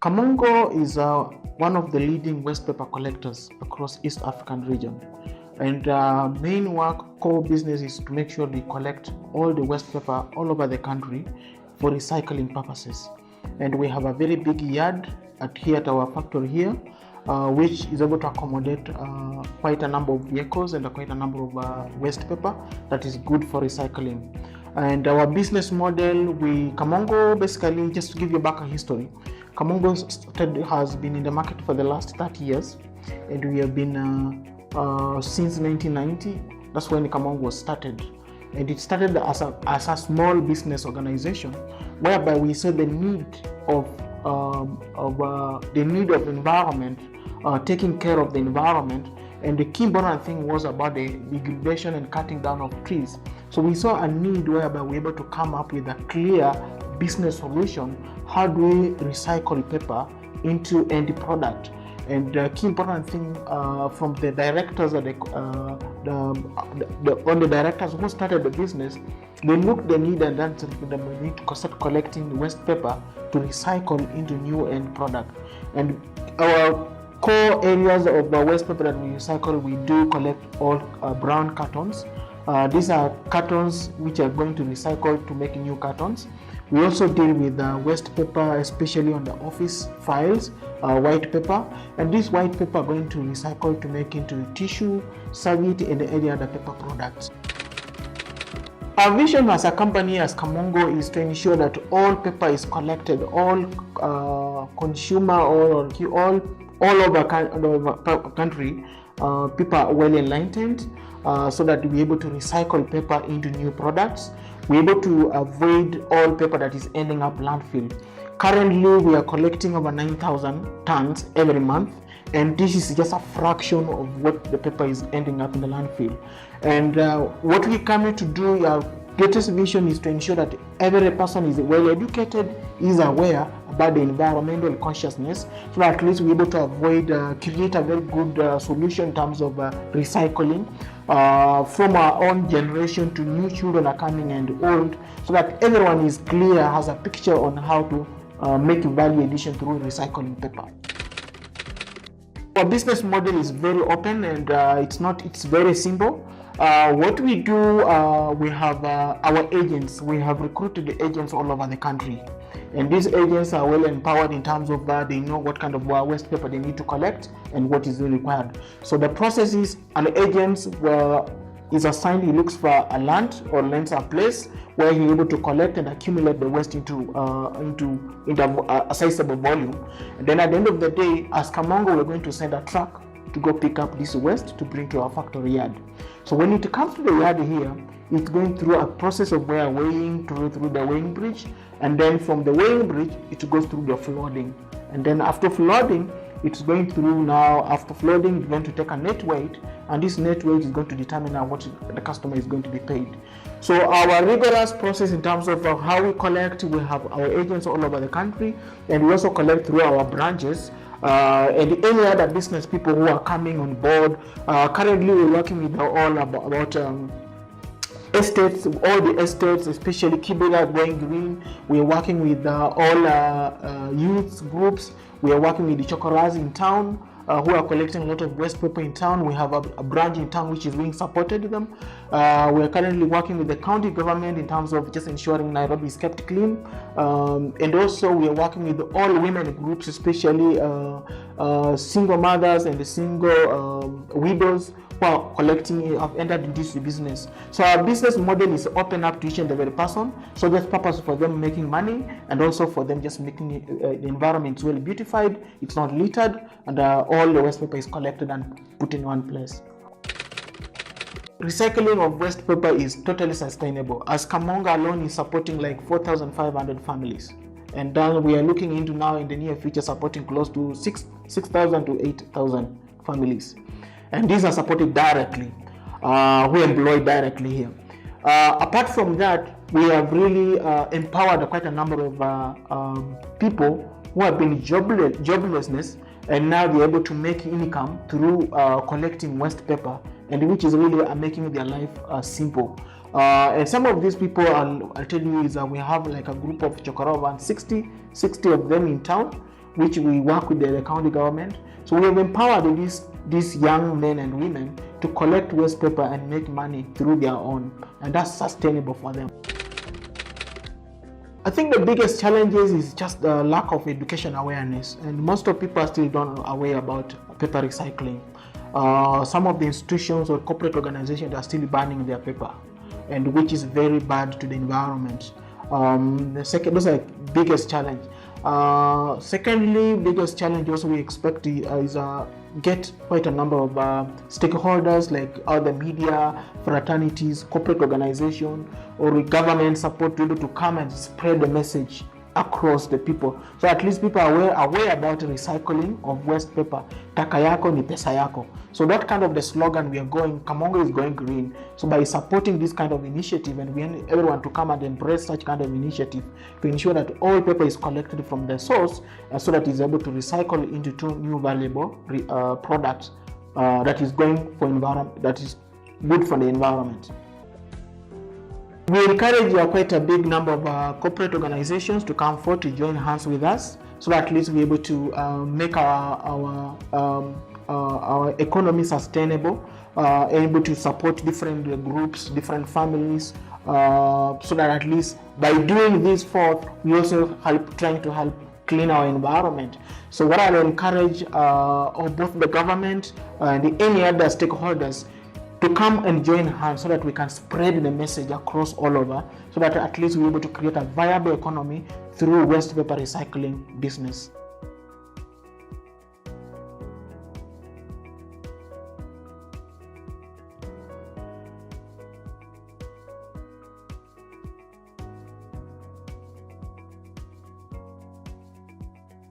Kamongo is one of the leading waste paper collectors across East African region. And main work, core business is to make sure we collect all the waste paper all over the country for recycling purposes. And we have a very big yard here at our factory here, which is able to accommodate quite a number of vehicles and quite a number of waste paper that is good for recycling. And our business model, Kamongo, basically, just to give you back a history, Kamongo has been in the market for the last 30 years, and we have been since 1990. That's when Kamongo was started, and it started as a small business organization, whereby we saw the need of environment, taking care of the environment, and the key important thing was about the degradation and cutting down of trees. So we saw a need whereby we were able to come up with a clear business solution. How do we recycle paper into end product? And the key important thing from the directors, the directors who started the business, they looked the need and then the need to start collecting waste paper to recycle into new end product. And our core areas of the waste paper that we recycle, we do collect all brown cartons. These are cartons which are going to recycle to make new cartons. We also deal with waste paper, especially on the office files, white paper, and this white paper are going to recycle to make into tissue, serviette, and any other paper products. Our vision as a company, as Kamongo, is to ensure that all paper is collected, all consumer, all over country, people are well enlightened, so that we're able to recycle paper into new products. We're able to avoid all paper that is ending up landfill. Currently, we are collecting over 9,000 tons every month, and this is just a fraction of what the paper is ending up in the landfill. And what we come to do, our greatest vision is to ensure that every person is well educated, is aware about the environmental consciousness, so that at least we're able to avoid, create a very good solution in terms of recycling. From our own generation to new children are coming and old, so that everyone is clear, has a picture on how to make value addition through recycling paper. Our business model is very open, and it's very simple. What we do, we have our agents. We have recruited agents all over the country, and these agents are well empowered in terms of they know what kind of waste paper they need to collect and what is required. So the process is, an agent is assigned, he looks for a land or lends a place where he's able to collect and accumulate the waste into a sizable volume. And then at the end of the day, as Kamongo, we're going to send a truck to go pick up this waste to bring to our factory yard. So when it comes to the yard here, it's going through a process of weighing through the weighing bridge, and then from the weighing bridge, it goes through the flooding. And then after flooding, it's going through now, after flooding, it's going to take a net weight, and this net weight is going to determine what the customer is going to be paid. So our rigorous process in terms of how we collect, we have our agents all over the country, and we also collect through our branches. And any other business people who are coming on board. Currently, we're working with all about estates, all the estates, especially Kibera going green. We're working with all youth groups. We are working with the Chokoras in town, who are collecting a lot of waste paper in town. We have a branch in town which is being supported them. We are currently working with the county government in terms of just ensuring Nairobi is kept clean. And also we are working with all women groups, especially single mothers and the single widows who are collecting, have entered into this business. So our business model is open up to each and every person. So there's purpose for them making money, and also for them just making the environment well beautified. It's not littered, and all the waste paper is collected and put in one place. Recycling of waste paper is totally sustainable, as Kamongo alone is supporting like 4,500 families. And then we are looking into now in the near future supporting close to 6,000 to 8,000 families. And these are supported directly. We employ directly here. Apart from that, we have really empowered quite a number of people who have been joblessness, and now they're able to make income through collecting waste paper, and which is really making their life simple. And some of these people, I'll tell you, is we have like a group of Chokora, around 60 of them in town, which we work with the county government. So we have empowered these young men and women to collect waste paper and make money through their own, and that's sustainable for them. I think the biggest challenges is just the lack of education awareness, and most of people are still not aware about paper recycling. Some of the institutions or corporate organizations are still burning their paper, and which is very bad to the environment. Those are the biggest challenge. Secondly, biggest challenge also we expect is get quite a number of stakeholders like other media, fraternities, corporate organization, or government support to be able to come and spread the message across the people, so at least people are aware about recycling of waste paper. Taka yako ni pesa yako. So that kind of the slogan we are going, Kamongo is going green. So by supporting this kind of initiative, and we want everyone to come and embrace such kind of initiative to ensure that all paper is collected from the source, so that it's able to recycle into two new valuable products that is going for environment, that is good for the environment. We encourage quite a big number of corporate organizations to come forward to join hands with us, so that at least we're able to make our economy sustainable, able to support different groups, different families, so that at least by doing this forth, we also trying to help clean our environment. So what I will encourage of both the government and any other stakeholders to come and join hands, so that we can spread the message across all over, so that at least we're able to create a viable economy through waste paper recycling business.